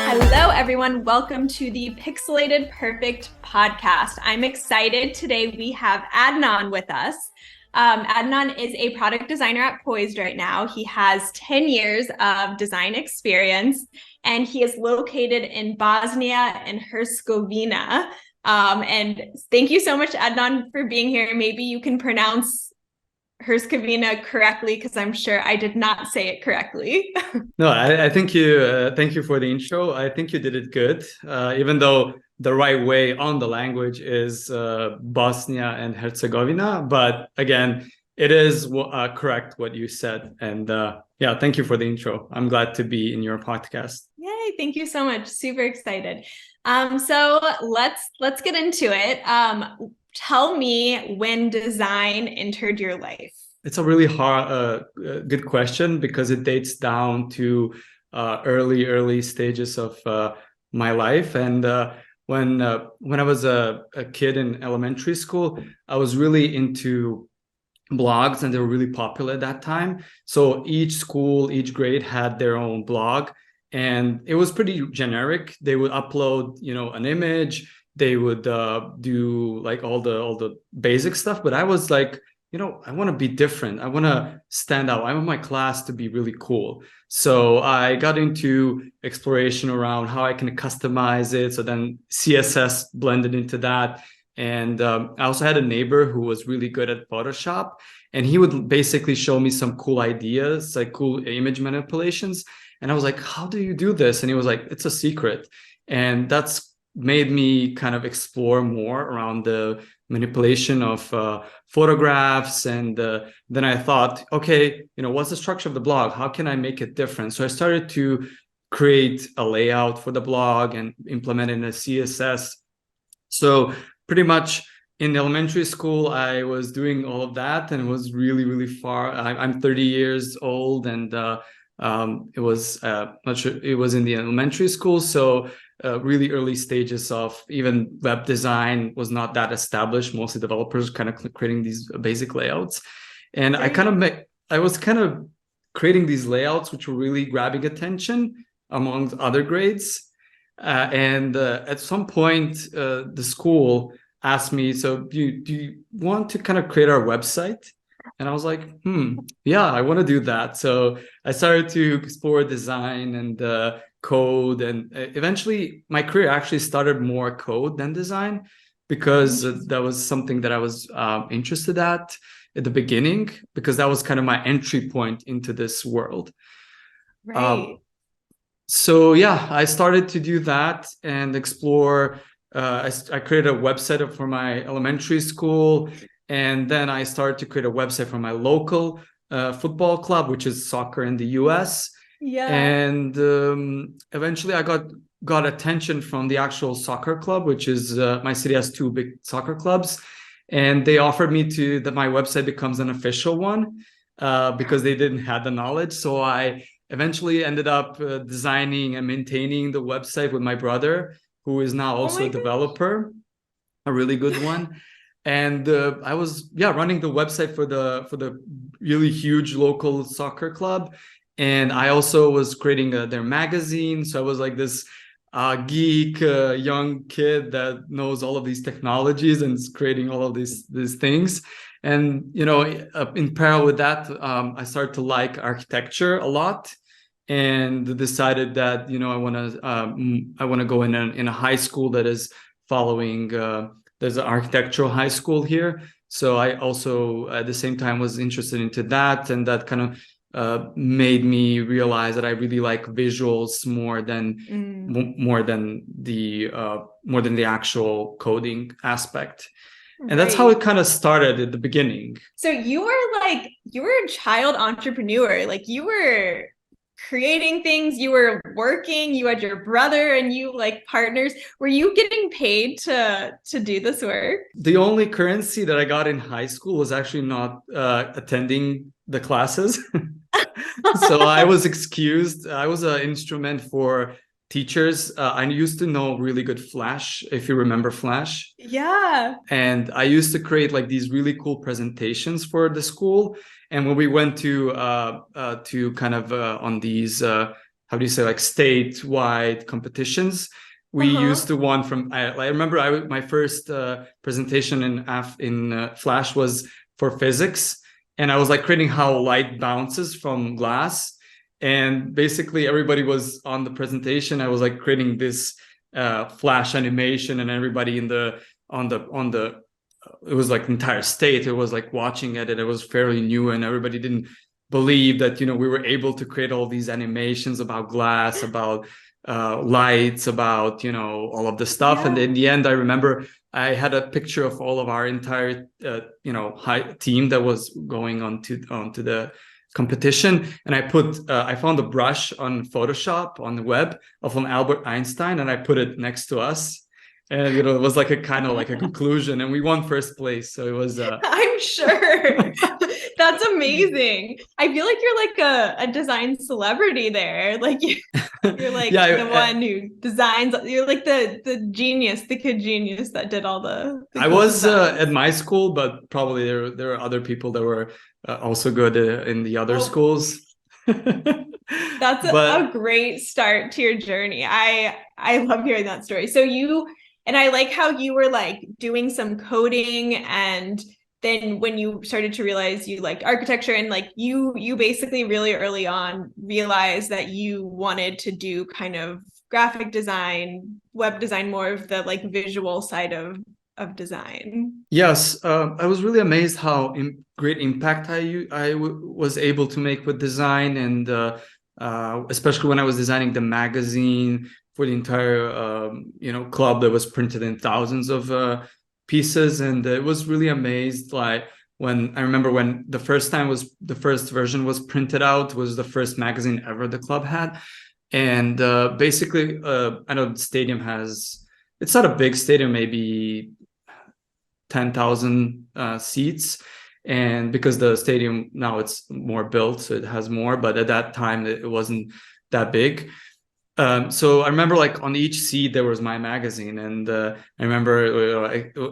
Hello, everyone. Welcome to the Pixelated Perfect podcast. I'm excited. Today we have Adnan with us. Adnan is a product designer at Poised right now. He has 10 years of design experience, and he is located in Bosnia and Herzegovina. And thank you so much, Adnan, for being here. Maybe you can pronounce Herzegovina correctly, because I'm sure I did not say it correctly. No, I think thank you for the intro. I think you did it good, even though the right way on the language is Bosnia and Herzegovina. But again, it is correct what you said. And yeah, thank you for the intro. I'm glad to be in your podcast. Yay, thank you so much. Super excited. So let's get into it. Tell me when design entered your life. It's a really hard, good question, because it dates down to early stages of my life. And when I was a kid in elementary school, I was really into blogs, and they were really popular at that time. So each school, each grade had their own blog, and it was pretty generic. They would upload, an image. They would do like all the basic stuff, but I was like, I want to be different. I want to stand out. I want my class to be really cool. So I got into exploration around how I can customize it. So then CSS blended into that. And I also had a neighbor who was really good at Photoshop, and he would basically show me some cool ideas, like cool image manipulations. And I was like, how do you do this? And he was like, it's a secret. And that's made me kind of explore more around the manipulation of photographs. And then I thought, okay, what's the structure of the blog? How can I make it different? So I started to create a layout for the blog and implement it in a CSS. So pretty much in elementary school, I was doing all of that, and it was really, really far. I'm 30 years old, and it was not sure, it was in the elementary school. So really early stages of even web design was not that established. Mostly developers kind of creating these basic layouts. And I was kind of creating these layouts which were really grabbing attention among other grades. And at some point, the school asked me, so do you want to kind of create our website? And I was like, yeah, I want to do that. So I started to explore design and code. And eventually my career actually started more code than design, because that was something that I was interested at the beginning, because that was kind of my entry point into this world. Right. So yeah, I started to do that and explore. I created a website for my elementary school. And then I started to create a website for my local football club, which is soccer in the US. Yeah. And eventually I got attention from the actual soccer club, which is my city has two big soccer clubs. And they offered me that my website becomes an official one because they didn't have the knowledge. So I eventually ended up designing and maintaining the website with my brother, who is now also a developer, a really good one. And I was running the website for the really huge local soccer club, and I also was creating their magazine. So I was like this geek young kid that knows all of these technologies and is creating all of these things. And in parallel with that, I started to like architecture a lot, and decided that I want to go in a high school that is following. There's an architectural high school here. So I also, at the same time, was interested into that. And that kind of made me realize that I really like visuals more than the actual coding aspect. And that's how it kind of started at the beginning. So you were a child entrepreneur. Like, you were creating things, you were working, you had your brother and you like partners. Were you getting paid to do this work? The only currency that I got in high school was actually not attending the classes. So I was excused. I was an instrument for teachers. I used to know really good Flash, if you remember Flash. Yeah. And I used to create like these really cool presentations for the school. And when we went to kind of on these how do you say, like statewide competitions, we used the one from I remember my first presentation in Flash was for physics, and I was like creating how light bounces from glass. And basically everybody was on the presentation. I was like creating this Flash animation, and everybody in the on the it was like the entire state, it was like watching it, and it was fairly new, and everybody didn't believe that, you know, we were able to create all these animations about glass, about lights, about, you know, all of the stuff. Yeah. And in the end, I remember I had a picture of all of our entire you know, high team that was going onto the competition, and I found a brush on Photoshop on the web of an Albert Einstein, and I put it next to us. And, you know, it was like a kind of like a conclusion, and we won first place. So it was I'm sure. That's amazing. I feel like you're like a design celebrity there. Like you're like the one who designs. You're like the genius, the kid genius that did all the I was at my school, but probably there are other people that were also good in the other schools. That's a great start to your journey. I love hearing that story. So and I like how you were like doing some coding, and then when you started to realize you liked architecture, and like you basically really early on realized that you wanted to do kind of graphic design, web design, more of the like visual side of design. Yes, I was really amazed how great impact I was able to make with design, and especially when I was designing the magazine for the entire you know, club that was printed in thousands of pieces. And it was really amazed, like when I remember when the first version was printed out, was the first magazine ever the club had. And basically I know the stadium it's not a big stadium, maybe 10,000 seats, and because the stadium now it's more built, so it has more, but at that time it wasn't that big. So I remember like on each seat there was my magazine, and I remember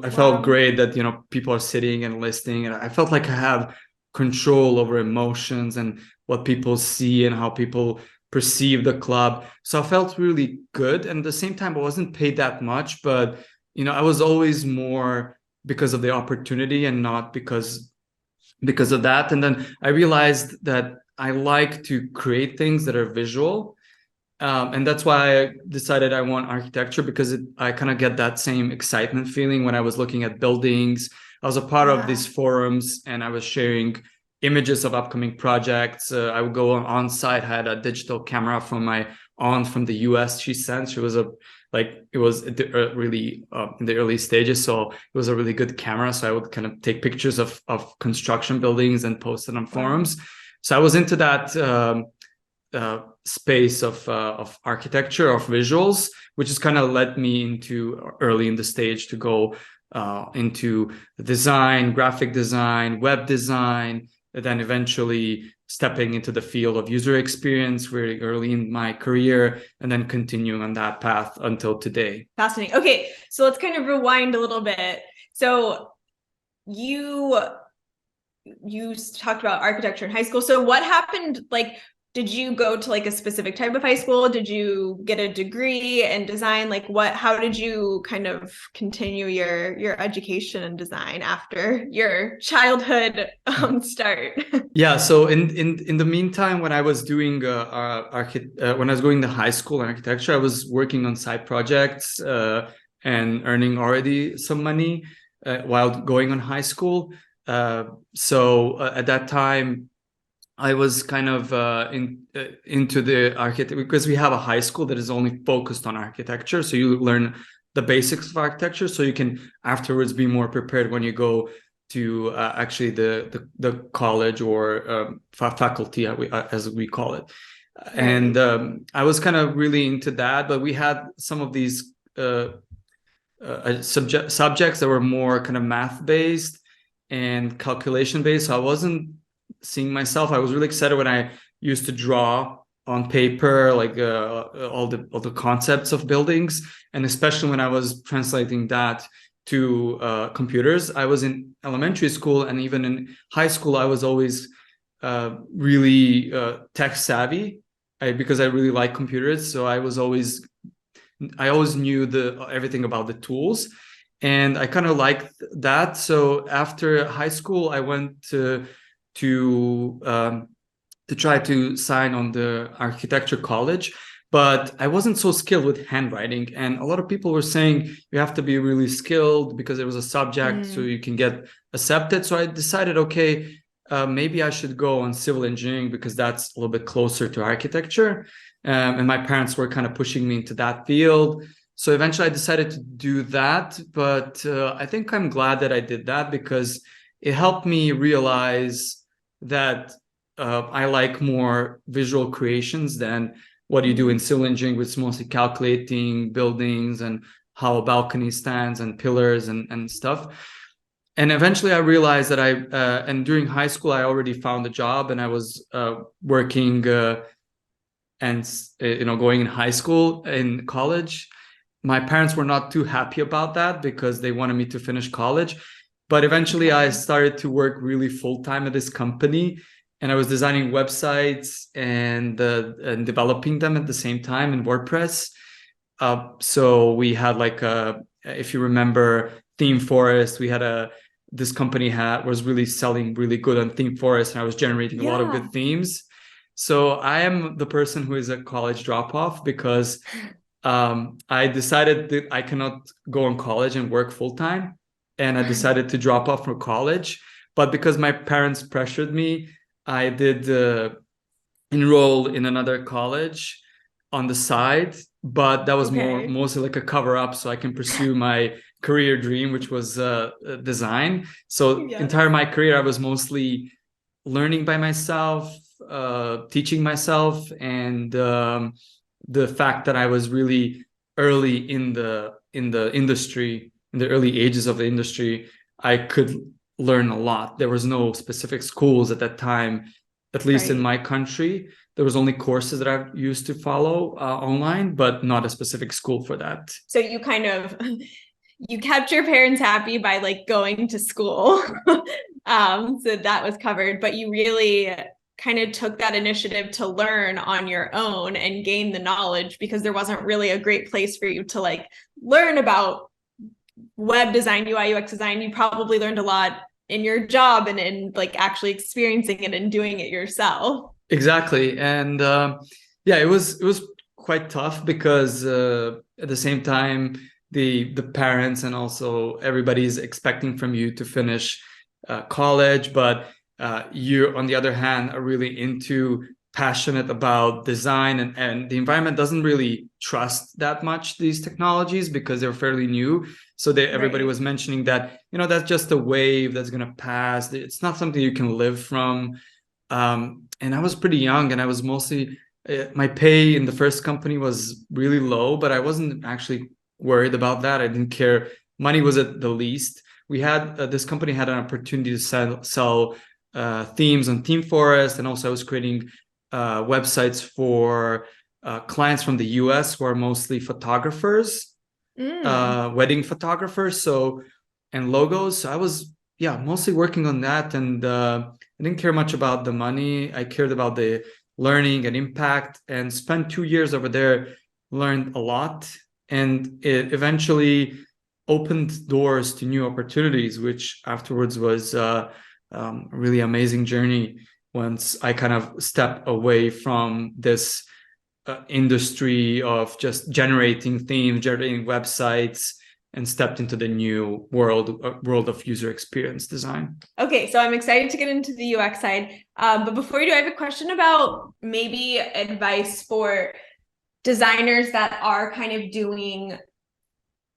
I felt great that, you know, people are sitting and listening, and I felt like I have control over emotions and what people see and how people perceive the club. So I felt really good, and at the same time I wasn't paid that much, but, you know, I was always more because of the opportunity and not because of that. And then I realized that I like to create things that are visual. And that's why I decided I want architecture, because I kind of get that same excitement feeling when I was looking at buildings. I was a part of these forums, and I was sharing images of upcoming projects. I would go on site, had a digital camera from my aunt from the US. She was really in the early stages, so it was a really good camera. So I would kind of take pictures of construction buildings and post it on forums. So I was into that space of architecture, of visuals, which has kind of led me into early in the stage to go into design, graphic design, web design, and then eventually stepping into the field of user experience very early in my career, and then continuing on that path until today. Fascinating. Okay, so let's kind of rewind a little bit. So you talked about architecture in high school. So what happened? Like, did you go to like a specific type of high school? Did you get a degree in design? Like how did you kind of continue your education in design after your childhood start? Yeah, so in the meantime, when I was doing when I was going to high school in architecture, I was working on side projects and earning already some money while going on high school. So at that time, I was kind of into the architecture, because we have a high school that is only focused on architecture. So you learn the basics of architecture, so you can afterwards be more prepared when you go to actually the college or faculty, as we call it. And I was kind of really into that, but we had some of these subjects that were more kind of math based and calculation based. So I wasn't seeing myself. I was really excited when I used to draw on paper, like all the concepts of buildings, and especially when I was translating that to computers. I was in elementary school and even in high school, I was always really tech savvy because I really like computers. So I always knew everything about the tools, and I kind of liked that. So after high school, I went to try to sign on the architecture college, but I wasn't so skilled with handwriting. And a lot of people were saying you have to be really skilled because it was a subject so you can get accepted. So I decided, okay, maybe I should go on civil engineering because that's a little bit closer to architecture. And my parents were kind of pushing me into that field. So eventually I decided to do that. But I think I'm glad that I did that because it helped me realize that I like more visual creations than what you do in civil engineering, which is mostly calculating buildings and how a balcony stands and pillars and stuff. And eventually I realized that and during high school, I already found a job and I was working and, going in high school, in college. My parents were not too happy about that because they wanted me to finish college. But eventually I started to work really full time at this company. And I was designing websites and developing them at the same time in WordPress. So we had if you remember Theme Forest, this company was really selling really good on Theme Forest, and I was generating a lot of good themes. So I am the person who is a college drop-off because I decided that I cannot go on college and work full-time. And I decided to drop off from college. But because my parents pressured me, I did enroll in another college on the side, but that was mostly like a cover up so I can pursue my career dream, which was design. So entire my career, I was mostly learning by myself, teaching myself, and the fact that I was really early in the industry, in the early ages of the industry, I could learn a lot. There was no specific schools at that time, at least in my country. There was only courses that I used to follow online, but not a specific school for that. So you kind of, you kept your parents happy by going to school. So that was covered, but you really kind of took that initiative to learn on your own and gain the knowledge because there wasn't really a great place for you to learn about web design, UI, UX design. You probably learned a lot in your job and in actually experiencing it and doing it yourself. Exactly. And it was quite tough because at the same time, the parents and also everybody's expecting from you to finish college, but you, on the other hand, are really passionate about design, and the environment doesn't really trust that much these technologies because they're fairly new. So everybody was mentioning that, that's just a wave that's going to pass. It's not something you can live from. And I was pretty young, and I was mostly, my pay in the first company was really low, but I wasn't actually worried about that. I didn't care. Money was at the least. We had, this company had an opportunity to sell themes on Theme Forest, and also I was creating websites for clients from the US who are mostly photographers, wedding photographers, and logos. So I was mostly working on that, and I didn't care much about the money. I cared about the learning and impact, and spent 2 years over there, learned a lot, and it eventually opened doors to new opportunities, which afterwards was a really amazing journey once I kind of stepped away from this industry of just generating themes, generating websites, and stepped into the new world of user experience design. Okay, so I'm excited to get into the UX side. But before we do, I have a question about maybe advice for designers that are kind of doing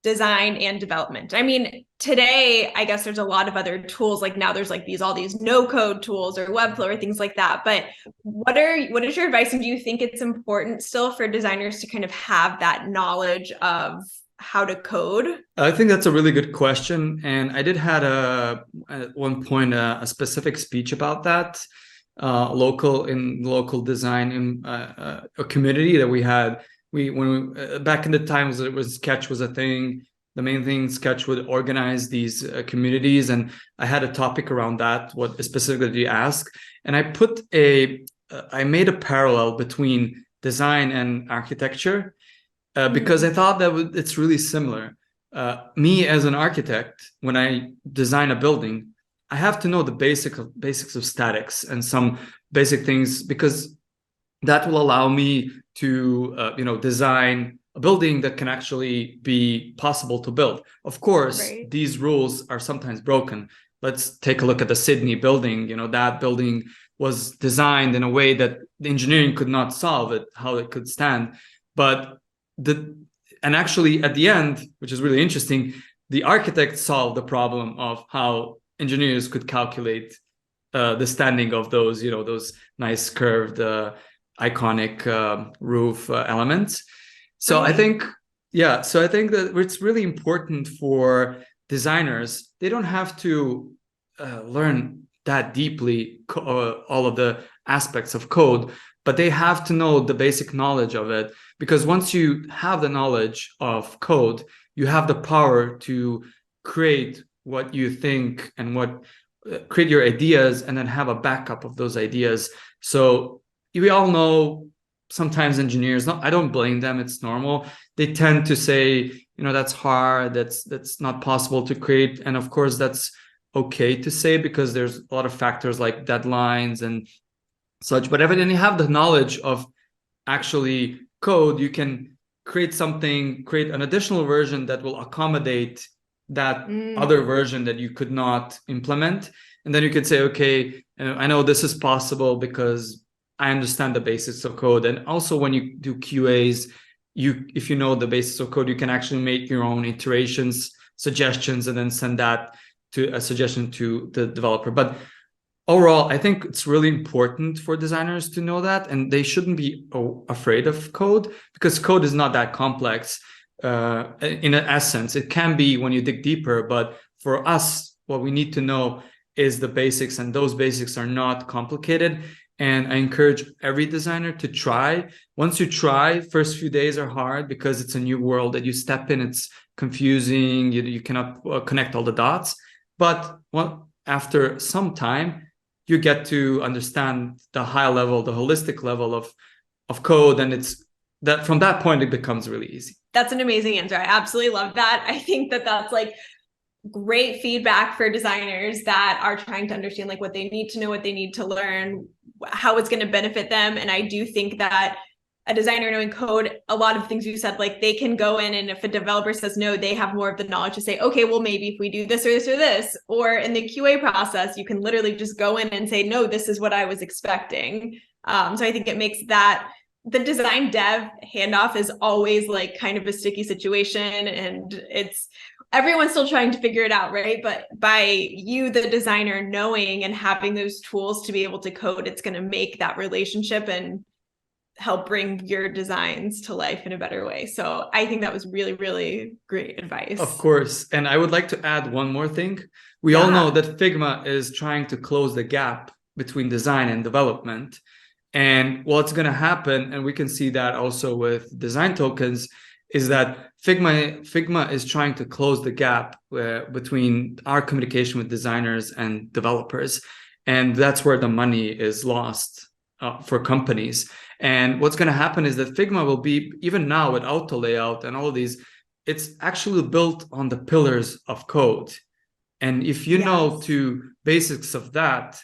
design and development. I mean, today, I guess there's a lot of other tools. Now there's all these no-code tools or Webflow or things like that. But what is your advice? And do you think it's important still for designers to kind of have that knowledge of how to code? I think that's a really good question. And I did had at one point a specific speech about that. local design in a community that we had. Back in the times it was Sketch was a thing. The main thing, Sketch would organize these communities, and I had a topic around that. What specifically did you ask? And I made a parallel between design and architecture because I thought that it's really similar. Me as an architect, when I design a building, I have to know the basics of statics and some basic things, because that will allow me to design a building that can actually be possible to build. Of course, these rules are sometimes broken. Let's take a look at the Sydney building. That building was designed in a way that the engineering could not solve it, how it could stand. But actually at the end, which is really interesting, the architect solved the problem of how engineers could calculate the standing of those nice curved iconic roof elements. So I think that it's really important for designers. They don't have to learn that deeply all of the aspects of code, but they have to know the basic knowledge of it, because once you have the knowledge of code, you have the power to create what you think and create your ideas, and then have a backup of those ideas. So we all know sometimes engineers, I don't blame them, it's normal. They tend to say, that's hard, that's not possible to create. And of course, that's okay to say, because there's a lot of factors like deadlines and such. But if you have the knowledge of actually code, you can create an additional version that will accommodate that other version that you could not implement. And then you could say, okay, I know this is possible because I understand the basics of code. And also when you do QAs, if you know the basics of code, you can actually make your own iterations, suggestions, and then send that to a suggestion to the developer. But overall, I think it's really important for designers to know that, and they shouldn't be afraid of code, because code is not that complex. In essence, it can be when you dig deeper, but for us, what we need to know is the basics, and those basics are not complicated. And I encourage every designer to try. Once you try, first few days are hard because it's a new world that you step in. It's confusing. You cannot connect all the dots. But after some time, you get to understand the high level, the holistic level of code. And from that point, it becomes really easy. That's an amazing answer. I absolutely love that. I think that's like great feedback for designers that are trying to understand like what they need to know, what they need to learn, how it's going to benefit them. And I do think that a designer knowing code, a lot of things you said, like they can go in, and if a developer says no, they have more of the knowledge to say, okay, well, maybe if we do this or this or this, or in the QA process, you can literally just go in and say, no, this is what I was expecting. So I think it makes that the design dev handoff is always like kind of a sticky situation, and everyone's still trying to figure it out, right? But by you, the designer, knowing and having those tools to be able to code, it's going to make that relationship and help bring your designs to life in a better way. So I think that was really, really great advice. Of course. And I would like to add one more thing. We all know that Figma is trying to close the gap between design and development. And what's going to happen, and we can see that also with design tokens, is that Figma is trying to close the gap between our communication with designers and developers. And that's where the money is lost for companies. And what's going to happen is that Figma will be, even now with auto layout and all of these, it's actually built on the pillars of code. And if you know the basics of that,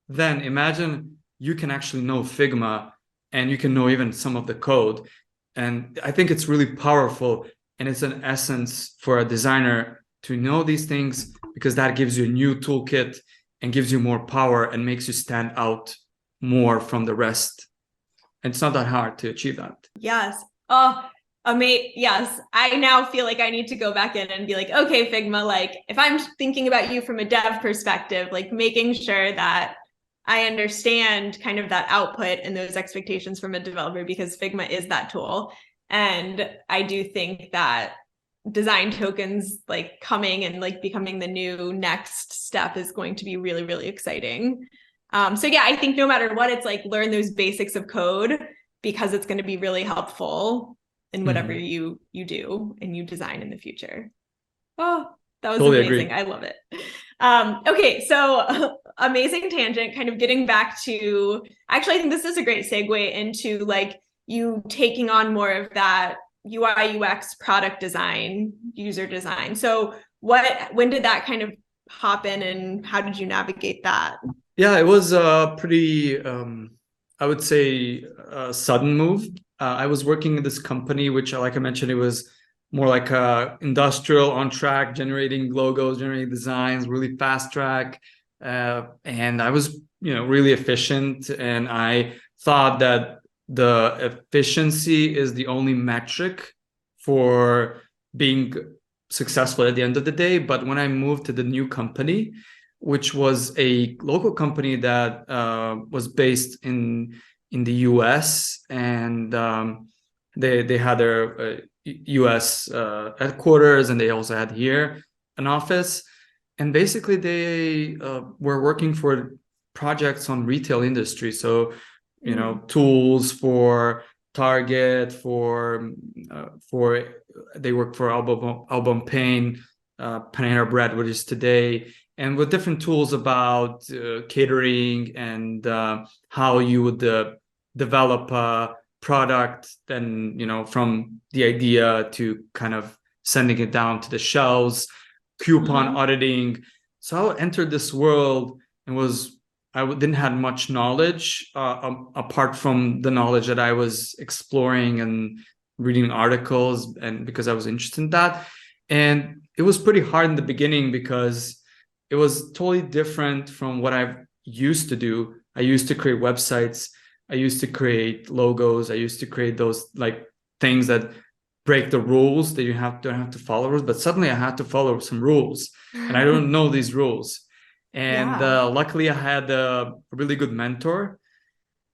then imagine you can actually know Figma, and you can know even some of the code. And I think it's really powerful, and it's an essence for a designer to know these things, because that gives you a new toolkit and gives you more power and makes you stand out more from the rest. And it's not that hard to achieve that. Yes. Oh, amazing. Yes. I now feel like I need to go back in and be like, okay, Figma, like if I'm thinking about you from a dev perspective, like making sure that I understand kind of that output and those expectations from a developer, because Figma is that tool. And I do think that design tokens like coming and like becoming the new next step is going to be really, really exciting. So yeah, I think no matter what, it's like learn those basics of code because it's going to be really helpful in whatever you do and you design in the future. Oh, that was Totally amazing. agree. I love it. Okay, so amazing tangent, kind of getting back to, actually, I think this is a great segue into like you taking on more of that UI, UX, product design, user design. So when did that kind of hop in and how did you navigate that? Yeah, it was a pretty, I would say, sudden move. I was working in this company, which, like I mentioned, it was more like a industrial on track, generating logos, generating designs, really fast track. And I was, really efficient. And I thought that the efficiency is the only metric for being successful at the end of the day. But when I moved to the new company, which was a local company that was based in the US, and they had their US headquarters, and they also had here an office. And basically, they were working for projects on retail industry. So, tools for Target, for they work for Album Pain, Panera Bread, which is today, and with different tools about catering and how you would develop a product, then from the idea to kind of sending it down to the shelves, coupon auditing. So I entered this world and didn't have much knowledge apart from the knowledge that I was exploring and reading articles, and because I was interested in that. And it was pretty hard in the beginning because it was totally different from what I've used to do. I used to create websites. I used to create logos. I used to create those like things that break the rules that you don't have to follow rules. But suddenly I had to follow some rules, and I don't know these rules. And luckily I had a really good mentor,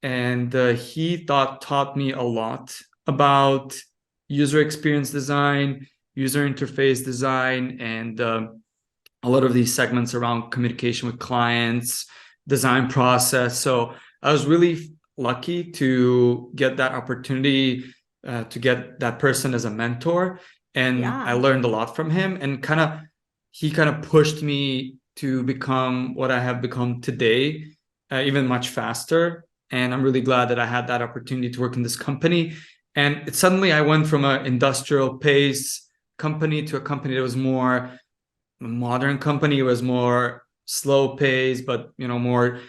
and he taught me a lot about user experience design, user interface design, and a lot of these segments around communication with clients, design process. So I was really lucky to get that opportunity to get that person as a mentor. And I learned a lot from him, and he kind of pushed me to become what I have become today, even much faster. And I'm really glad that I had that opportunity to work in this company. And suddenly I went from an industrial pace company to a company that was more a modern company. It was more slow pace, but more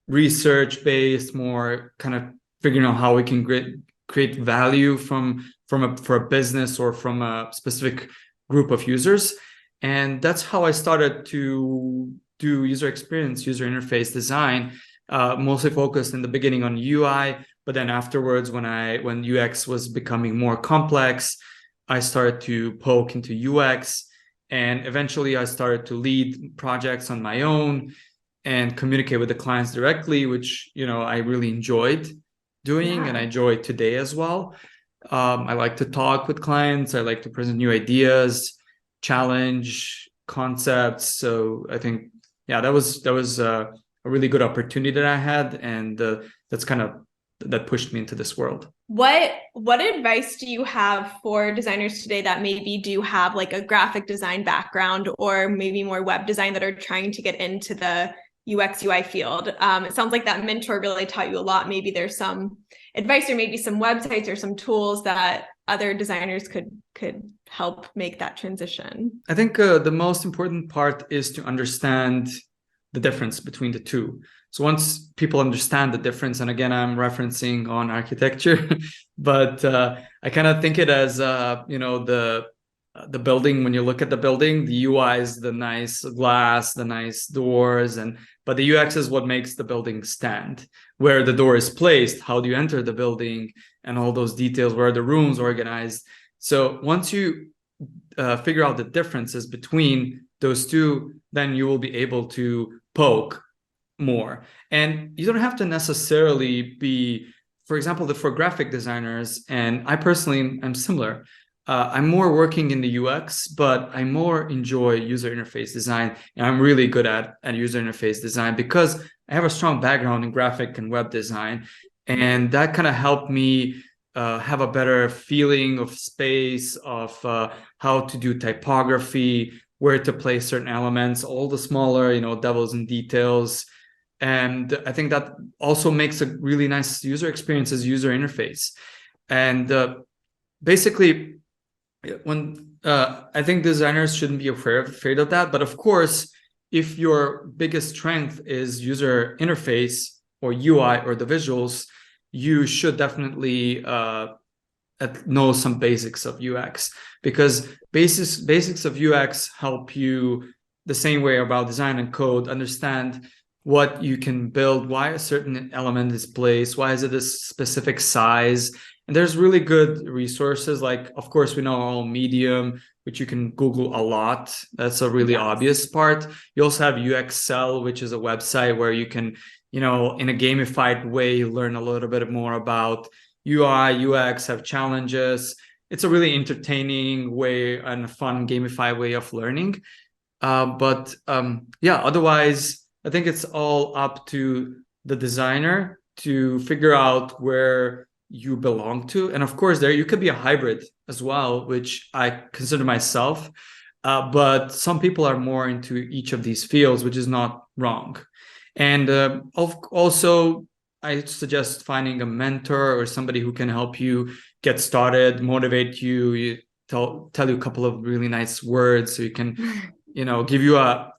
research based, more kind of figuring out how we can create value for a business or from a specific group of users. And that's how I started to do user experience, user interface design, mostly focused in the beginning on UI, but then afterwards, when UX was becoming more complex, I started to poke into UX, and eventually I started to lead projects on my own and communicate with the clients directly, which I really enjoyed doing, and I enjoy today as well. I like to talk with clients. I like to present new ideas, challenge concepts. So I think, that was a really good opportunity that I had, and that pushed me into this world. What advice do you have for designers today that maybe do have like a graphic design background or maybe more web design that are trying to get into the UX UI field? It sounds like that mentor really taught you a lot. Maybe there's some advice or maybe some websites or some tools that other designers could help make that transition. I think the most important part is to understand the difference between the two. So once people understand the difference, and again, I'm referencing on architecture, but I kind of think it as, the building. When you look at the building, the UI is the nice glass, the nice doors, but the UX is what makes the building stand. Where the door is placed, how do you enter the building, and all those details, where are the rooms organized. So once you figure out the differences between those two, then you will be able to poke more. And you don't have to necessarily be, for example, for graphic designers, and I personally am similar. I'm more working in the UX, but I more enjoy user interface design, and I'm really good at user interface design because I have a strong background in graphic and web design, and that kind of helped me have a better feeling of space, of how to do typography, where to place certain elements, all the smaller, devils in details. And I think that also makes a really nice user experience as user interface. And basically, when I think designers shouldn't be afraid of that. But of course, if your biggest strength is user interface or UI or the visuals, you should definitely know some basics of UX, because basics of UX help you the same way about design and code, understand what you can build, why a certain element is placed, why is it a specific size. And there's really good resources, like, of course, we know all Medium, which you can Google a lot. That's a really obvious part. You also have UXL, which is a website where you can, in a gamified way, learn a little bit more about UI, UX, have challenges. It's a really entertaining way and a fun gamified way of learning. Otherwise, I think it's all up to the designer to figure out where you belong to. And of course, there you could be a hybrid as well, which I consider myself. But some people are more into each of these fields, which is not wrong. And also, I suggest finding a mentor or somebody who can help you get started, motivate you, tell you a couple of really nice words, so you can, give you a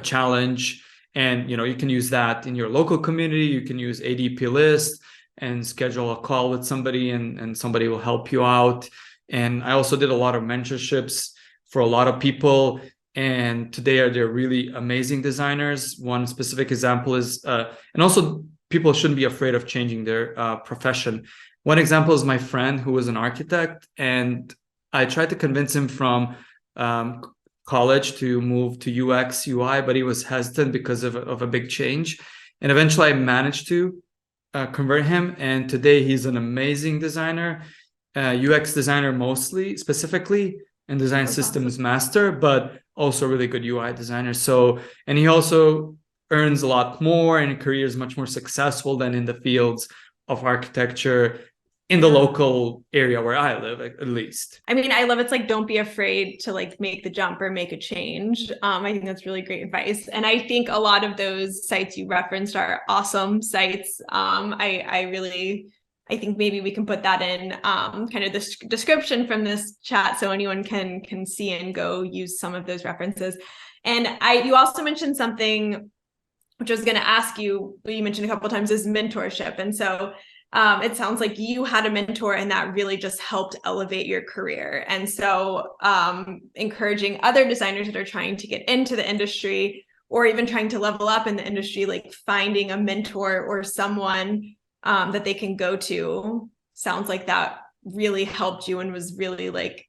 challenge. And you can use that in your local community. You can use ADP list and schedule a call with somebody, and somebody will help you out. And I also did a lot of mentorships for a lot of people, and today they're really amazing designers. One specific example is and also people shouldn't be afraid of changing their profession. One example is my friend who was an architect, and I tried to convince him from college to move to UX UI, but he was hesitant because of a big change. And eventually I managed to convert him, and today he's an amazing designer, UX designer mostly, specifically, and design systems master, but also really good UI designer. So, and he also earns a lot more, and career is much more successful than in the fields of architecture in the local area where I live, at least. I mean, I love it's like, don't be afraid to make the jump or make a change. I think that's really great advice. And I think a lot of those sites you referenced are awesome sites. I think maybe we can put that in kind of the description from this chat, so anyone can see and go use some of those references. And you also mentioned something which I was going to ask you, what you mentioned a couple of times, is mentorship. And so it sounds like you had a mentor and that really just helped elevate your career. And so encouraging other designers that are trying to get into the industry or even trying to level up in the industry, like finding a mentor or someone that they can go to, sounds like that really helped you and was really like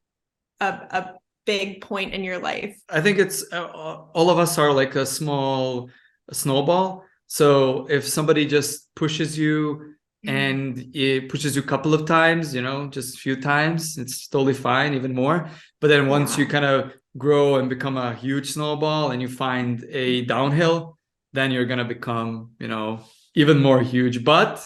a big point in your life. I think it's all of us are like a small snowball. So if somebody just pushes you, and it pushes you a couple of times, just a few times, it's totally fine, even more. But then once you kind of grow and become a huge snowball and you find a downhill, then you're going to become, even more huge. But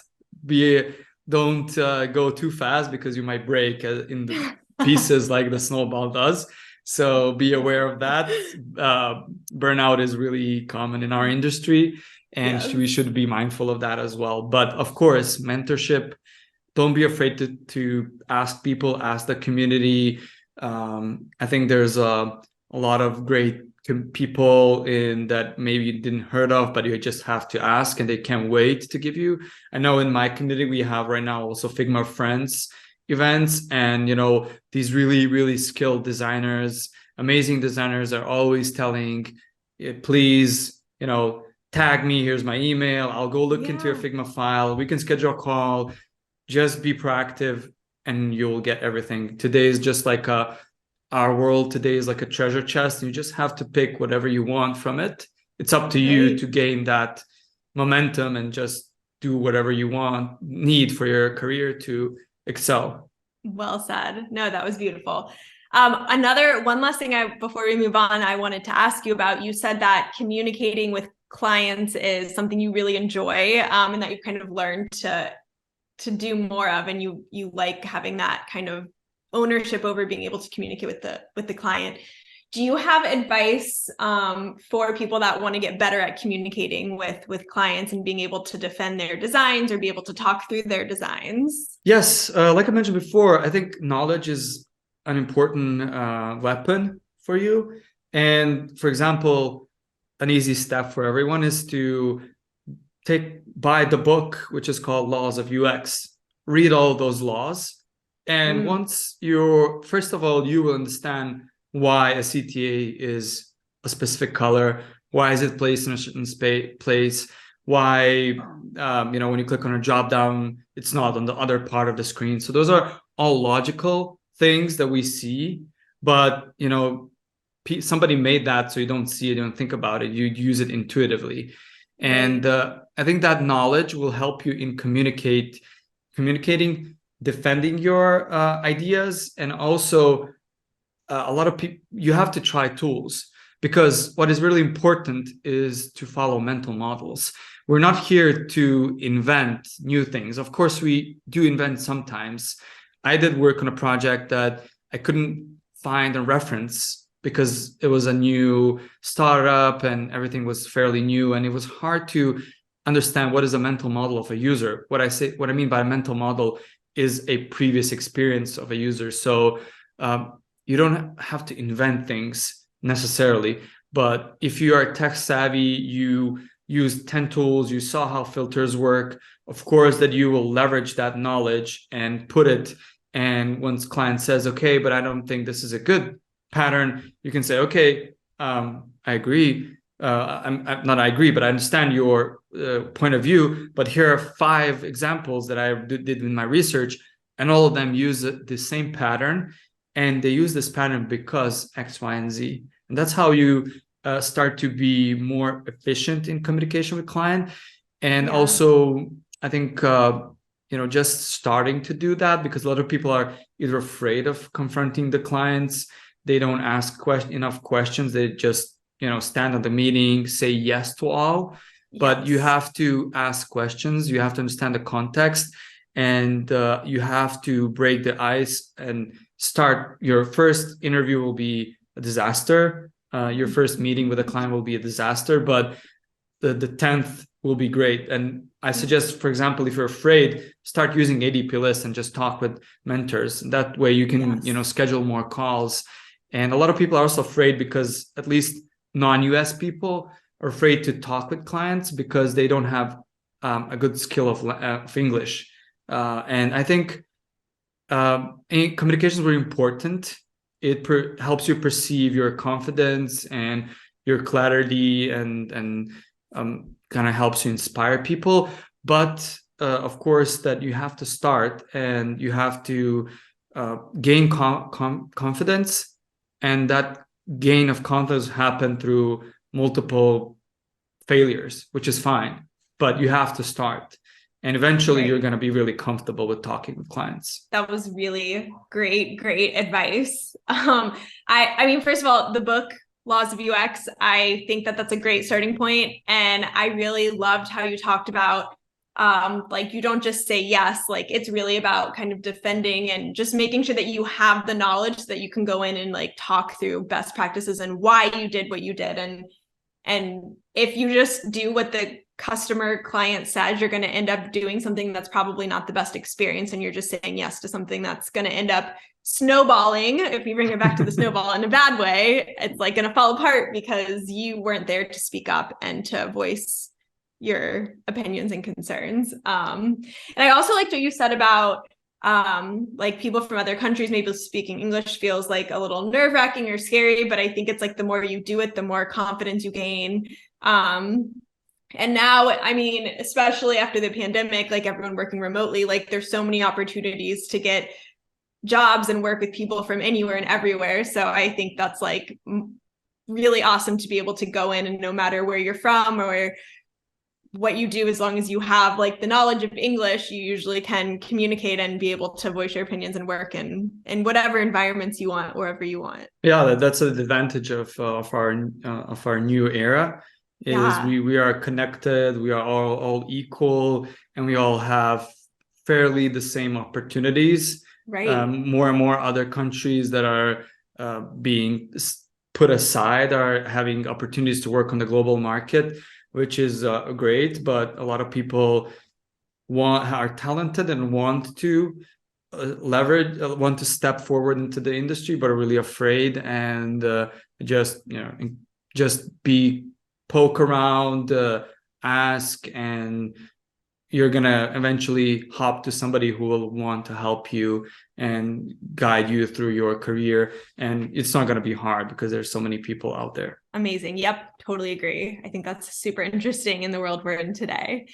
don't go too fast, because you might break in the pieces like the snowball does. So be aware of that. Burnout is really common in our industry. And we should be mindful of that as well. But of course, mentorship, don't be afraid to ask people, ask the community. I think there's a lot of great people in that maybe you didn't heard of, but you just have to ask and they can't wait to give you. I know in my community, we have right now also Figma Friends events, and, these really, really skilled designers, amazing designers are always telling, please, tag me, here's my email, I'll go look into your Figma file, we can schedule a call, just be proactive and you'll get everything. Today is just like our world today is like a treasure chest. You just have to pick whatever you want from it. It's up to you to gain that momentum and just do whatever you need for your career to excel. Well said. No, that was beautiful. One last thing before we move on, I wanted to ask you about. You said that communicating with clients is something you really enjoy, and that you've kind of learned to do more of, and you like having that kind of ownership over being able to communicate with the client. Do you have advice for people that want to get better at communicating with clients and being able to defend their designs or be able to talk through their designs? Yes, like I mentioned before, I think knowledge is an important weapon for you. And for example, an easy step for everyone is to buy the book, which is called Laws of UX. Read all those laws. And once first of all, you will understand why a CTA is a specific color, why is it placed in a certain place, why, when you click on a drop down, it's not on the other part of the screen. So those are all logical things that we see, but, somebody made that so you don't see it, you don't think about it, you use it intuitively. And I think that knowledge will help you in communicating, defending your ideas, and also a lot of people, you have to try tools, because what is really important is to follow mental models. We're not here to invent new things. Of course, we do invent sometimes. I did work on a project that I couldn't find a reference because it was a new startup and everything was fairly new, and it was hard to understand what is a mental model of a user. What I mean by a mental model is a previous experience of a user. So you don't have to invent things necessarily, but if you are tech savvy, you use 10 tools, you saw how filters work, of course that you will leverage that knowledge and put it. And once client says, okay, but I don't think this is a good pattern, you can say, okay, I agree. I'm not I agree, but I understand your point of view, but here are 5 examples that I did in my research, and all of them use the same pattern, and they use this pattern because X, Y, and Z. And that's how you start to be more efficient in communication with client. And also, I think, just starting to do that, because a lot of people are either afraid of confronting the clients, they don't ask enough questions, they just, stand at the meeting, say yes to all. But you have to ask questions, you have to understand the context, and you have to break the ice and start. Your first interview will be a disaster. Your first meeting with a client will be a disaster, but the 10th will be great. And I suggest, for example, if you're afraid, start using ADP lists and just talk with mentors. That way you can, schedule more calls. And a lot of people are also afraid because at least non-US people are afraid to talk with clients because they don't have a good skill of English. And I think communication is very important. It helps you perceive your confidence and your clarity, and kind of helps you inspire people. But of course, that you have to start and you have to gain confidence, and that gain of confidence happen through multiple failures, which is fine, but you have to start. And eventually you're going to be really comfortable with talking with clients. That was really great advice. I mean, first of all, the book Laws of UX, I think that's a great starting point. And I really loved how you talked about, you don't just say yes, it's really about kind of defending and just making sure that you have the knowledge so that you can go in and talk through best practices and why you did what you did. And if you just do what the customer client says, you're going to end up doing something that's probably not the best experience, and you're just saying yes to something that's going to end up snowballing. If you bring it back to the snowball in a bad way, it's going to fall apart because you weren't there to speak up and to voice your opinions and concerns. And I also liked what you said about people from other countries maybe speaking English feels a little nerve-wracking or scary, but I think it's the more you do it, the more confidence you gain. And now, I mean, especially after the pandemic, everyone working remotely, there's so many opportunities to get jobs and work with people from anywhere and everywhere. So I think that's really awesome to be able to go in, and no matter where you're from or what you do, as long as you have the knowledge of English, you usually can communicate and be able to voice your opinions and work in whatever environments you want, wherever you want. Yeah, that's an advantage of our new era. is Yeah. we are connected, we are all equal, and we all have fairly the same opportunities. Right. More and more other countries that are being put aside are having opportunities to work on the global market, which is great. But a lot of people are talented and want to leverage, want to step forward into the industry, but are really afraid and just just be poke around, ask, and you're gonna eventually hop to somebody who will want to help you and guide you through your career. And it's not gonna be hard because there's so many people out there. Amazing. Yep, totally agree. I think that's super interesting in the world we're in today.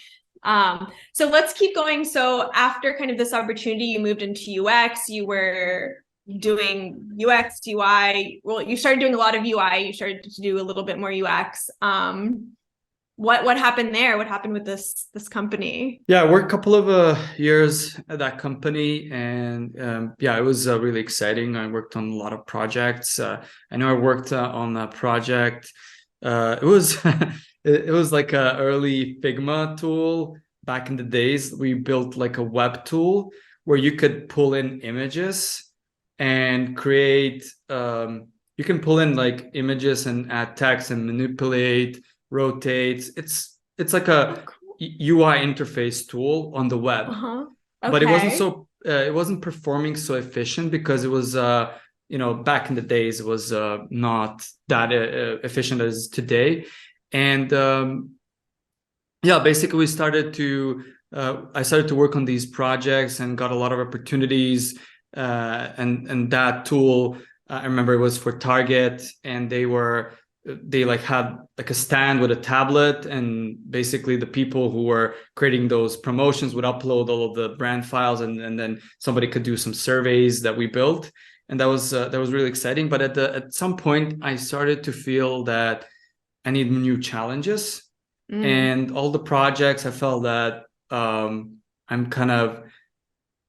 So let's keep going. So after kind of this opportunity, you moved into UX, you were doing UX, UI. Well, you started doing a lot of UI, you started to do a little bit more UX. What happened there? What happened with this company? Yeah, I worked a couple of years at that company, and yeah, it was really exciting. I worked on a lot of projects. I know I worked on a project. It was it was like a early Figma tool back in the days. We built like a web tool where you could pull in images and create. You can pull in like images and add text and manipulate, rotate. It's like a UI interface tool on the web. Uh-huh. But Okay. it wasn't performing so efficient because it was back in the days it was not that efficient as today. And yeah, basically we started to I started to work on these projects and got a lot of opportunities, and that tool, I remember it was for Target, and they like had like a stand with a tablet, and basically the people who were creating those promotions would upload all of the brand files, and then somebody could do some surveys that we built. And that was really exciting. But at some point I started to feel that I need new challenges. And all the projects, I felt that I'm kind of,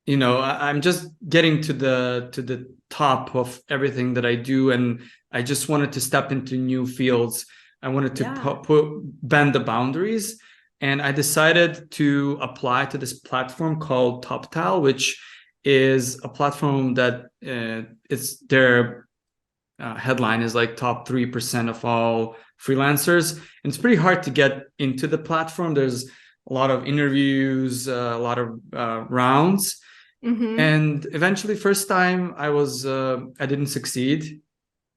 I'm just getting to the top of everything that I do, and I just wanted to step into new fields. I wanted to bend the boundaries, and I decided to apply to this platform called TopTal, which is a platform that it's their headline is like top 3% of all freelancers. And it's pretty hard to get into the platform. There's a lot of interviews, a lot of rounds. Mm-hmm. And eventually, first time I didn't succeed.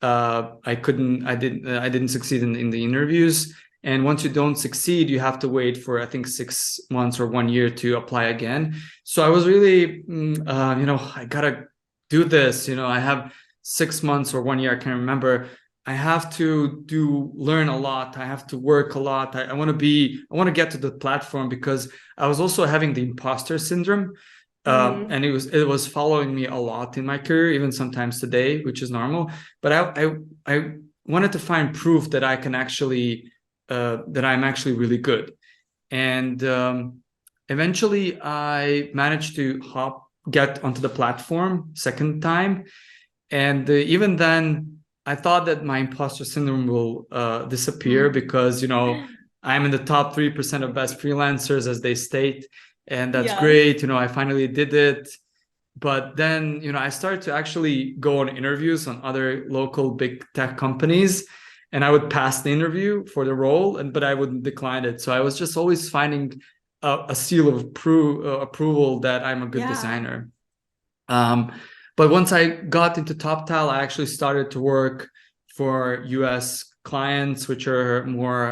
I didn't succeed in the interviews. And once you don't succeed, you have to wait for, I think, 6 months or 1 year to apply again. So I was really, I gotta do this. I have 6 months or 1 year, I can't remember. I have to learn a lot. I have to work a lot. I want to get to the platform, because I was also having the imposter syndrome. And it was following me a lot in my career, even sometimes today, which is normal. But I wanted to find proof that I can actually that I'm actually really good. And eventually I managed to get onto the platform second time. And even then, I thought that my imposter syndrome will disappear, because I'm in the top 3% of best freelancers, as they state, and that's great. I finally did it. But then I started to actually go on interviews on other local big tech companies, and I would pass the interview for the role, but I wouldn't decline it. So I was just always finding a seal of approval that I'm a good designer. But once I got into TopTal, I actually started to work for US clients, which are more,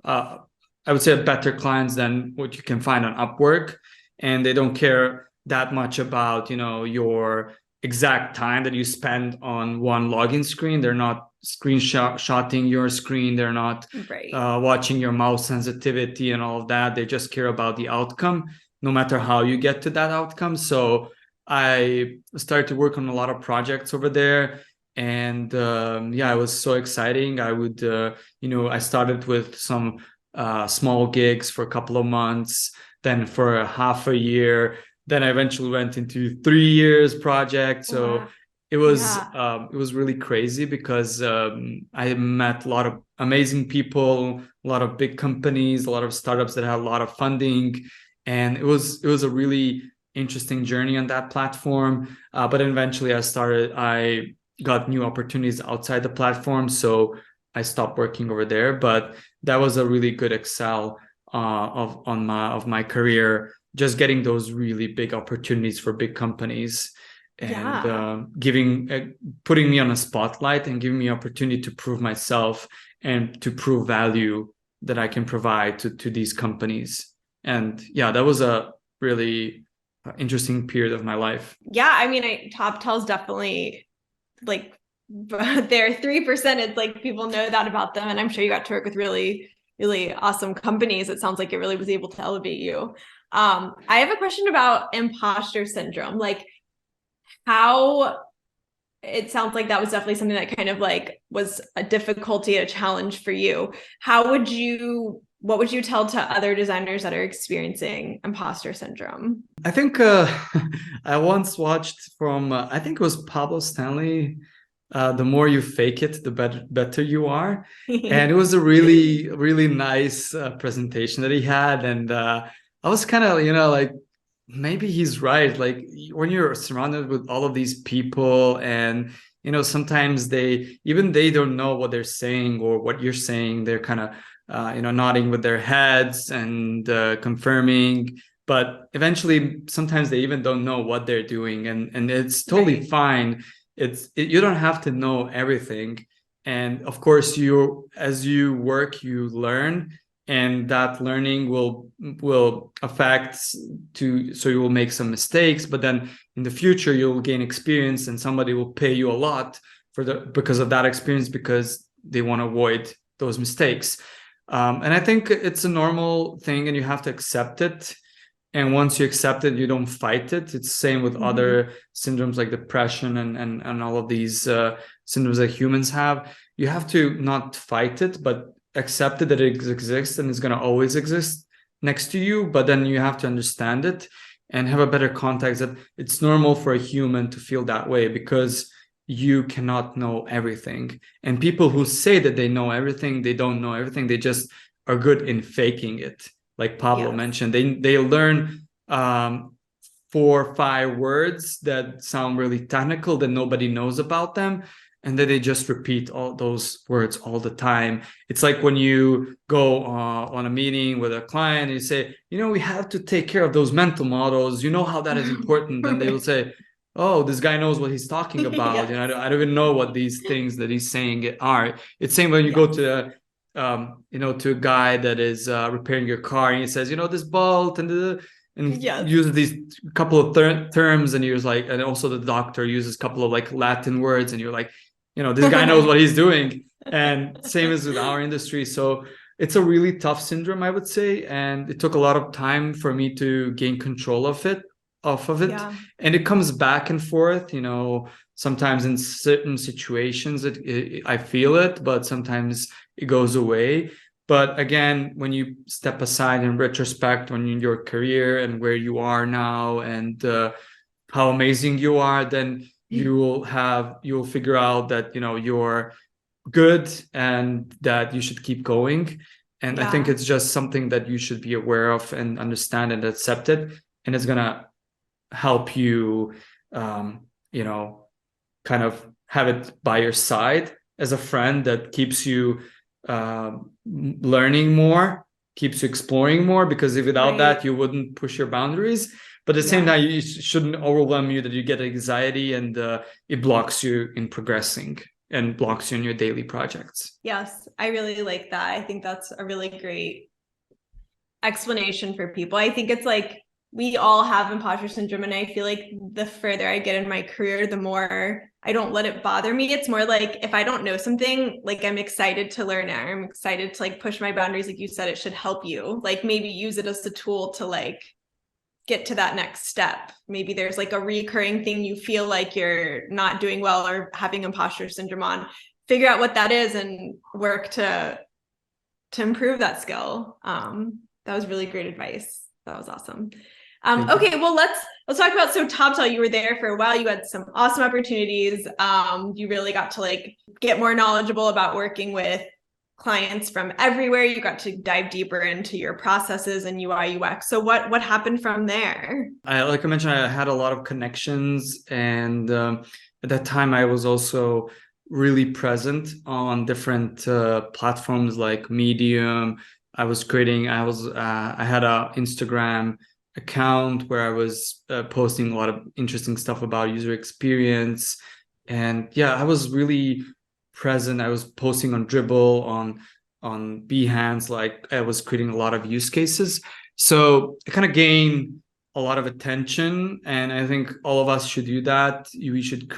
I would say, better clients than what you can find on Upwork. And they don't care that much about, your exact time that you spend on one login screen. They're not screenshotting your screen. They're not watching your mouse sensitivity and all of that. They just care about the outcome, no matter how you get to that outcome. So I started to work on a lot of projects over there. And it was so exciting. I started with some small gigs for a couple of months, then for half a year. Then I eventually went into 3 years project. So it was really crazy, because I met a lot of amazing people, a lot of big companies, a lot of startups that had a lot of funding, and it was a really interesting journey on that platform. But eventually, I got new opportunities outside the platform, so I stopped working over there. But that was a really good excel of my career, just getting those really big opportunities for big companies, and putting me on a spotlight and giving me opportunity to prove myself and to prove value that I can provide to these companies. And yeah, that was a really interesting period of my life. Yeah, I mean, TopTal's definitely like they're 3%. It's like people know that about them, and I'm sure you got to work with really, really awesome companies. It sounds like it really was able to elevate you. I have a question about imposter syndrome. Like, how it sounds like that was definitely something that kind of like was a difficulty, a challenge for you. What would you tell to other designers that are experiencing imposter syndrome? I think I once watched from, I think it was Pablo Stanley, the more you fake it, the better you are. And it was a really, really nice presentation that he had. And I was kind of, like, maybe he's right. Like, when you're surrounded with all of these people, and sometimes they don't know what they're saying or what you're saying, they're kind of nodding with their heads and confirming, but eventually sometimes they even don't know what they're doing, and it's totally fine. You don't have to know everything, and of course, as you work, you learn, and that learning will affect so you will make some mistakes, but then in the future you'll gain experience, and somebody will pay you a lot because of that experience, because they want to avoid those mistakes. And I think it's a normal thing, and you have to accept it. And once you accept it, you don't fight it. It's the same with other syndromes like depression and all of these syndromes that humans have. You have to not fight it, but accept it that it exists and it's going to always exist next to you. But then you have to understand it and have a better context that it's normal for a human to feel that way, because you cannot know everything. And people who say that they know everything, they don't know everything. They just are good in faking it. Like Pablo mentioned, they learn 4 or 5 words that sound really technical that nobody knows about them, and then they just repeat all those words all the time. It's like when you go on a meeting with a client and you say, we have to take care of those mental models. You know how that is important. And they will say, oh, this guy knows what he's talking about. I don't even know what these things that he's saying are. It's same when you go to to a guy that is repairing your car, and he says, this bolt and uses these couple of terms, and you're like, and also the doctor uses a couple of like Latin words, and you're like, this guy knows what he's doing. And same as with our industry. So it's a really tough syndrome, I would say, and it took a lot of time for me to gain control of it. And it comes back and forth. Sometimes in certain situations I feel it, but sometimes it goes away. But again, when you step aside in retrospect on your career and where you are now, and how amazing you are, then you will figure out that you're good and that you should keep going. And I think it's just something that you should be aware of and understand and accept it, and it's gonna help you kind of have it by your side as a friend that keeps you learning more, keeps you exploring more, because if without that you wouldn't push your boundaries. But at the same time, you shouldn't overwhelm you that you get anxiety, and it blocks you in progressing and blocks you in your daily projects. Yes, I really like that. I think that's a really great explanation for people. I think it's like we all have imposter syndrome, and I feel like the further I get in my career, the more I don't let it bother me. It's more like if I don't know something, like I'm excited to learn it. I'm excited to like push my boundaries. Like you said, it should help you. Like maybe use it as a tool to like get to that next step. Maybe there's like a recurring thing you feel like you're not doing well or having imposter syndrome on. Figure out what that is and work to improve that skill. That was really great advice. That was awesome. Okay, well, let's talk about, so TopTal, you were there for a while. You had some awesome opportunities. You really got to like get more knowledgeable about working with clients from everywhere. You got to dive deeper into your processes and UI UX. So what happened from there? Like I mentioned, I had a lot of connections, and at that time I was also really present on different platforms like Medium. I had a Instagram account where I was posting a lot of interesting stuff about user experience, and yeah, I was really present. I was posting on Dribble, on Behance, like I was creating a lot of use cases. So I kind of gained a lot of attention, and I think all of us should do that. We should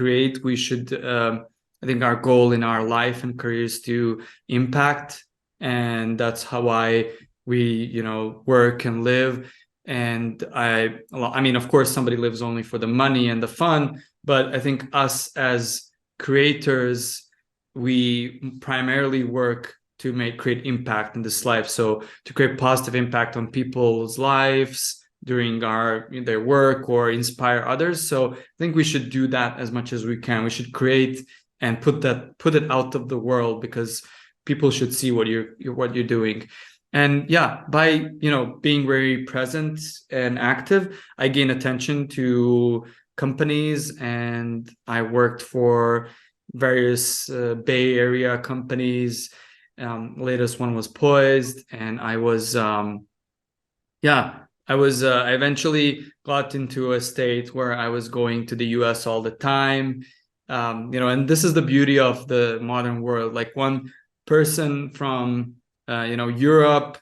I think our goal in our life and career is to impact, and that's how we work and live. And I mean, of course somebody lives only for the money and the fun, but I think us as creators, we primarily work to create impact in this life. So to create positive impact on people's lives during their work, or inspire others. So I think we should do that as much as we can. We should create and put it out of the world, because people should see what you're doing. And yeah, by being very present and active, I gain attention to companies, and I worked for various Bay Area companies. Latest one was Poised, and I eventually got into a state where I was going to the US all the time. And this is the beauty of the modern world. Like, one person from Europe,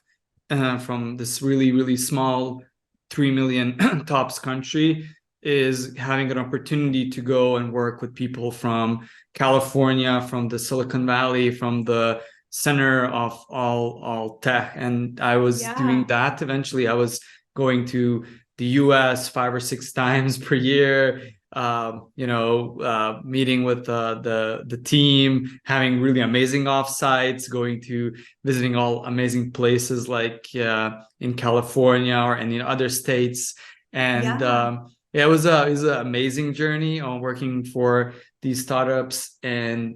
from this really, really small 3 million tops country, is having an opportunity to go and work with people from California, from the Silicon Valley, from the center of all tech. And I was doing that. Eventually I was going to the US 5 or 6 times per year, meeting with the team, having really amazing offsites, visiting all amazing places like in California or in other states. And it was an amazing journey on working for these startups, and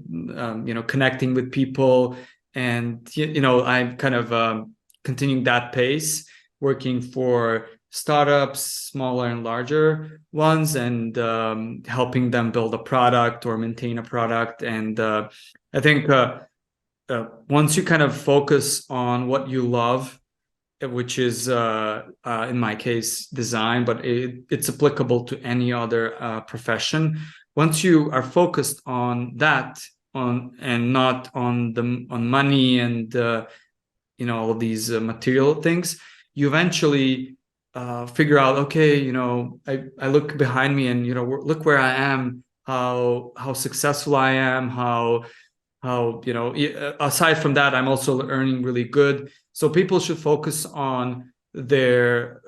connecting with people. And I'm kind of continuing that pace, working for startups, smaller and larger ones, and helping them build a product or maintain a product. And I think once you kind of focus on what you love, which is in my case design, but it's applicable to any other profession. Once you are focused on that, and not on money and all of these material things, you eventually figure out, okay, I look behind me, and look where I am, how successful I am, how aside from that, I'm also earning really good. So people should focus on their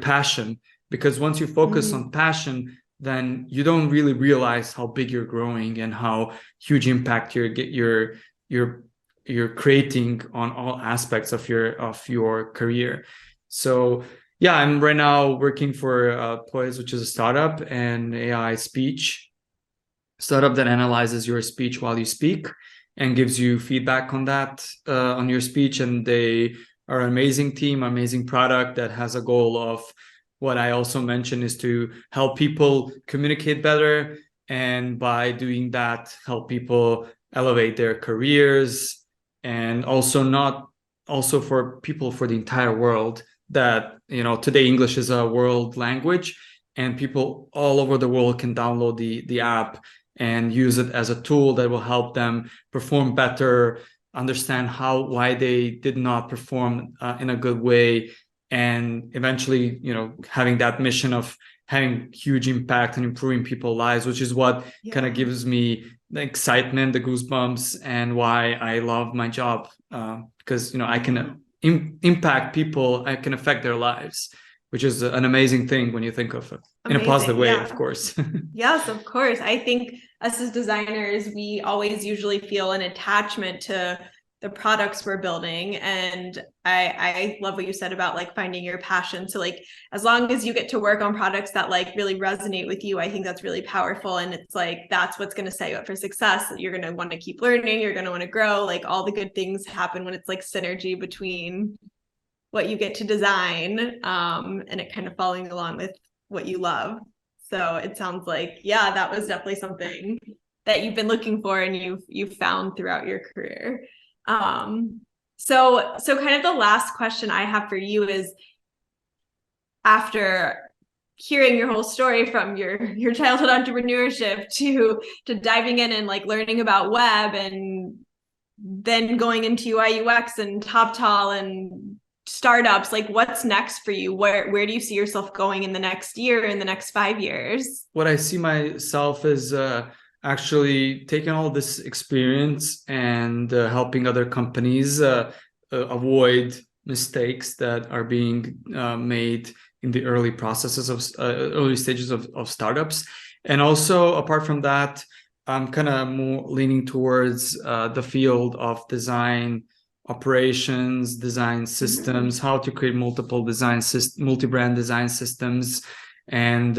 passion, because once you focus on passion, then you don't really realize how big you're growing and how huge impact you're creating on all aspects of your career. So yeah, I'm right now working for Poise, which is a startup and AI speech startup that analyzes your speech while you speak and gives you feedback on that, on your speech. And they are an amazing team, amazing product that has a goal of, what I also mentioned, is to help people communicate better, and by doing that, help people elevate their careers, and also for people for the entire world. That today English is a world language, and people all over the world can download the app and use it as a tool that will help them perform better, understand why they did not perform in a good way, and eventually having that mission of having huge impact and improving people's lives, which is what kind of gives me the excitement, the goosebumps, and why I love my job, because I can impact people, I can affect their lives, which is an amazing thing when you think of it in a positive way, of course. Yes, of course. I think us as designers, we always usually feel an attachment to the products we're building. And I love what you said about like finding your passion. So like, as long as you get to work on products that like really resonate with you, I think that's really powerful. And it's like, that's what's going to set you up for success. You're going to want to keep learning. You're going to want to grow. Like all the good things happen when it's like synergy between what you get to design, and it kind of following along with what you love. So it sounds like, yeah, that was definitely something that you've been looking for and you've found throughout your career. So kind of the last question I have for you is, after hearing your whole story from your childhood entrepreneurship to diving in and like learning about web and then going into UI UX and TopTal and startups, like what's next for you? Where do you see yourself going in the next year, in the next 5 years? What I see myself is actually taking all this experience and helping other companies avoid mistakes that are being made in the early processes of early stages of startups. And also, apart from that, I'm kind of more leaning towards the field of design operations, design systems, how to create multiple multi-brand design systems, and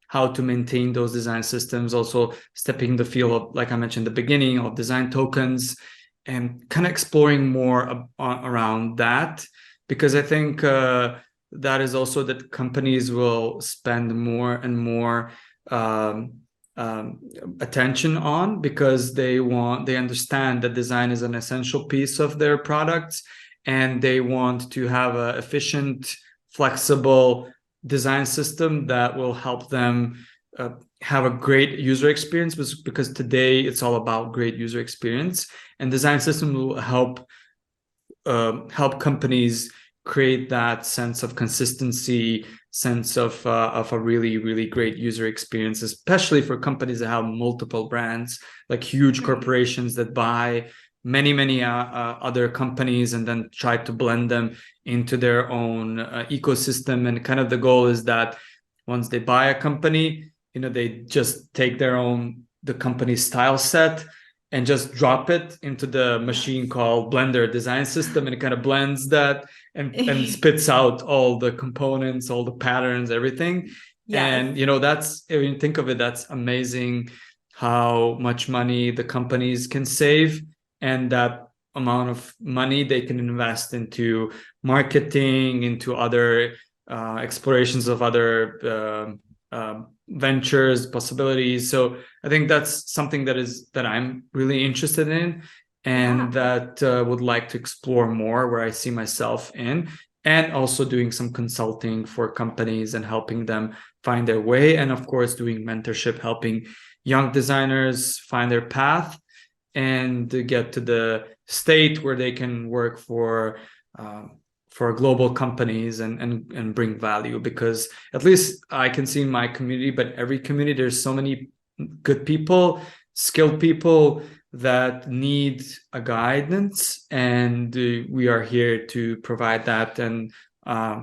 how to maintain those design systems. Also stepping the field of, like I mentioned at the beginning, of design tokens, and kind of exploring more around that, because I think that is also that companies will spend more and more attention on, because they understand that design is an essential piece of their products, and they want to have an efficient, flexible design system that will help them have a great user experience, because today it's all about great user experience, and design system will help companies create that sense of consistency, sense of a really, really great user experience, especially for companies that have multiple brands, like huge corporations that buy many other companies and then try to blend them into their own ecosystem. And kind of the goal is that once they buy a company, they just take the company's style set and just drop it into the machine called Blender design system, and it kind of blends that and spits out all the components, all the patterns, everything. Yes. And that's, if you think of it, that's amazing how much money the companies can save, and that amount of money they can invest into marketing, into other explorations of other ventures, possibilities. So I think that's something that I'm really interested in, and that would like to explore more, where I see myself in, and also doing some consulting for companies and helping them find their way, and of course doing mentorship, helping young designers find their path and get to the state where they can work for global companies and bring value. Because at least I can see in my community, but every community, there's so many good people, skilled people that need a guidance, and we are here to provide that, and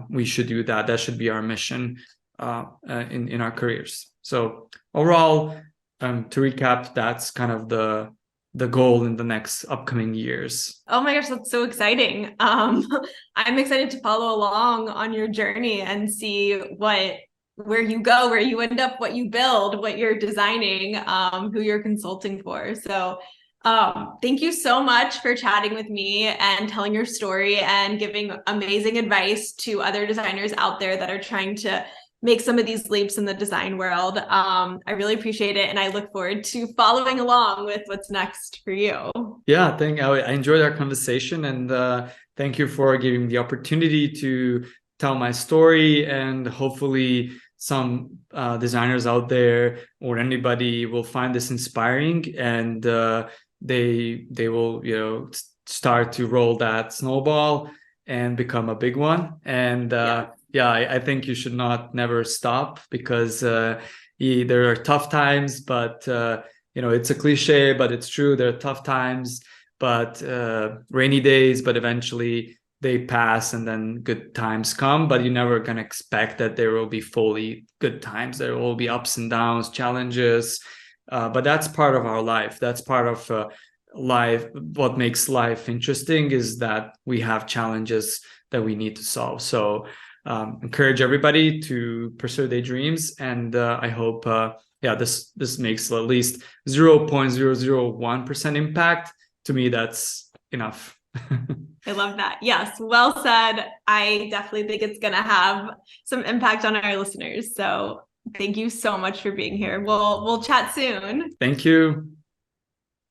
we should do that. That should be our mission in our careers. So overall, to recap, that's kind of the goal in the next upcoming years. Oh my gosh, that's so exciting. I'm excited to follow along on your journey and see where you go, where you end up, what you build, what you're designing, who you're consulting for. So thank you so much for chatting with me and telling your story and giving amazing advice to other designers out there that are trying to make some of these leaps in the design world. I really appreciate it, and I look forward to following along with what's next for you. Yeah, I enjoyed our conversation, and thank you for giving me the opportunity to tell my story, and hopefully some designers out there or anybody will find this inspiring, and they will start to roll that snowball and become a big one. And I think you should never stop, because there are tough times, but it's a cliche, but it's true. There are tough times, but rainy days, but eventually they pass, and then good times come. But you're never gonna expect that there will be fully good times. There will be ups and downs, challenges, but that's part of our life. That's part of what makes life interesting is that we have challenges that we need to solve. So encourage everybody to pursue their dreams, and I hope this makes at least 0.001% impact. To me, that's enough. I love that. Yes, well said. I definitely think it's going to have some impact on our listeners. So thank you so much for being here. We'll chat soon. Thank you.